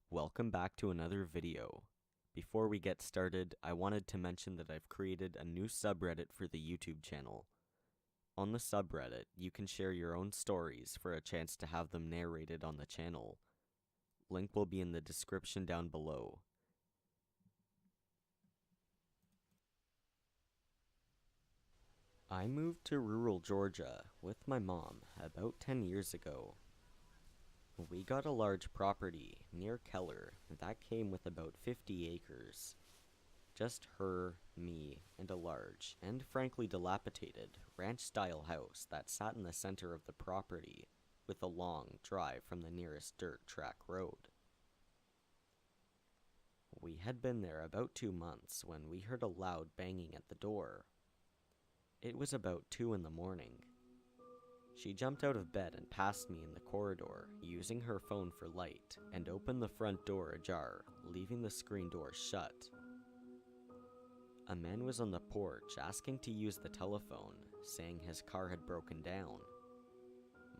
Welcome back to another video. Before we get started, I wanted to mention that I've created a new subreddit for the YouTube channel. On the subreddit, you can share your own stories for a chance to have them narrated on the channel. Link will be in the description down below. I moved to rural Georgia with my mom about 10 years ago. We got a large property near Keller that came with about 50 acres. Just her, me, and a large, and frankly dilapidated, ranch-style house that sat in the center of the property, with a long drive from the nearest dirt track road. We had been there about 2 months when we heard a loud banging at the door. It was about 2 in the morning. She jumped out of bed and passed me in the corridor, using her phone for light, and opened the front door ajar, leaving the screen door shut. A man was on the porch asking to use the telephone, saying his car had broken down.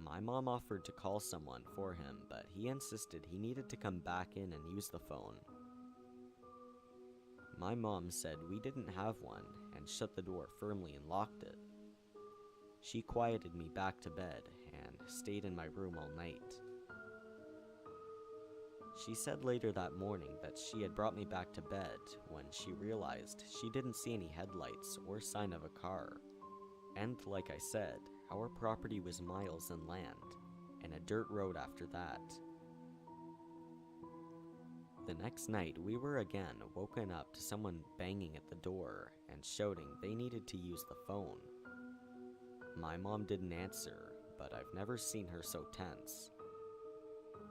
My mom offered to call someone for him, but he insisted he needed to come back in and use the phone. My mom said we didn't have one, and shut the door firmly and locked it. She quieted me back to bed and stayed in my room all night. She said later that morning that she had brought me back to bed when she realized she didn't see any headlights or sign of a car. And like I said, our property was miles inland, and a dirt road after that. The next night, we were again woken up to someone banging at the door and shouting they needed to use the phone. My mom didn't answer, but I've never seen her so tense.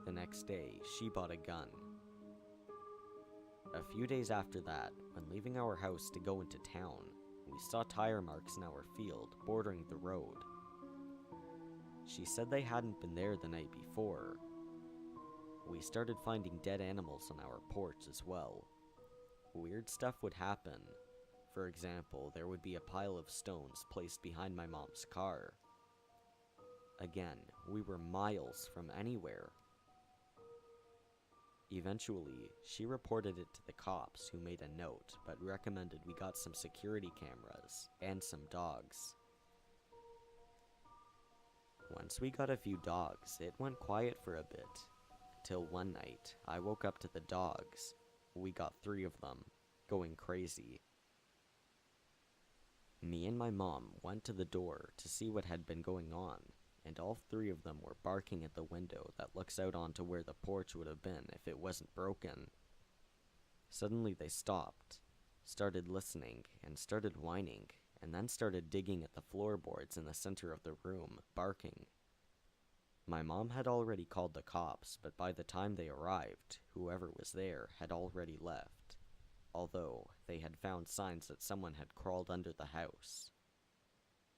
The next day, she bought a gun. A few days after that, when leaving our house to go into town, we saw tire marks in our field bordering the road. She said they hadn't been there the night before. We started finding dead animals on our porch as well. Weird stuff would happen. For example, there would be a pile of stones placed behind my mom's car. Again, we were miles from anywhere. Eventually, she reported it to the cops, who made a note, but recommended we got some security cameras and some dogs. Once we got a few dogs, it went quiet for a bit, till one night, I woke up to the dogs. We got 3 of them, going crazy. Me and my mom went to the door to see what had been going on, and all 3 of them were barking at the window that looks out onto where the porch would have been if it wasn't broken. Suddenly they stopped, started listening, and started whining, and then started digging at the floorboards in the center of the room, barking. My mom had already called the cops, but by the time they arrived, whoever was there had already left, although they had found signs that someone had crawled under the house.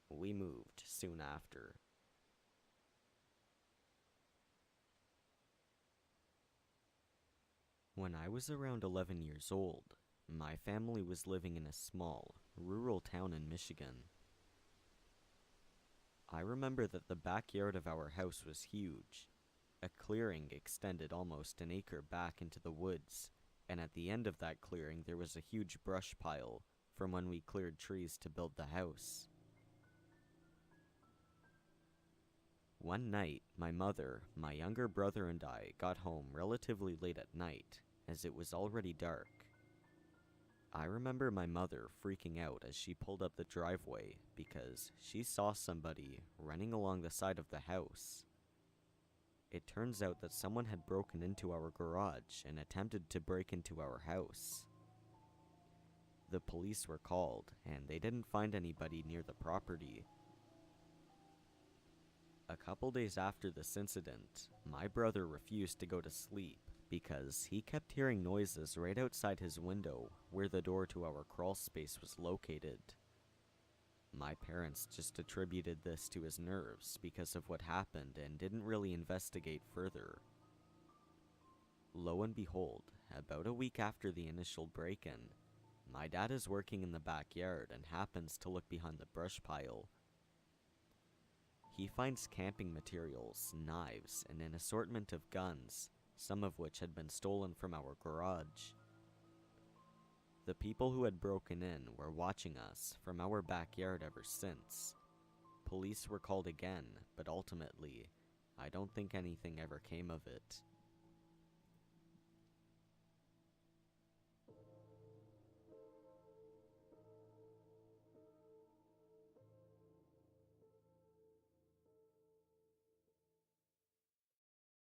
We moved soon after. When I was around 11 years old, my family was living in a small, rural town in Michigan. I remember that the backyard of our house was huge. A clearing extended almost an acre back into the woods, and at the end of that clearing there was a huge brush pile from when we cleared trees to build the house. One night, my mother, my younger brother, and I got home relatively late at night, as it was already dark. I remember my mother freaking out as she pulled up the driveway because she saw somebody running along the side of the house. It turns out that someone had broken into our garage and attempted to break into our house. The police were called, and they didn't find anybody near the property. A couple days after this incident, my brother refused to go to sleep because he kept hearing noises right outside his window where the door to our crawl space was located. My parents just attributed this to his nerves because of what happened and didn't really investigate further. Lo and behold, about a week after the initial break-in, my dad is working in the backyard and happens to look behind the brush pile. He finds camping materials, knives, and an assortment of guns some of which had been stolen from our garage. The people who had broken in were watching us from our backyard ever since. Police were called again, but ultimately, I don't think anything ever came of it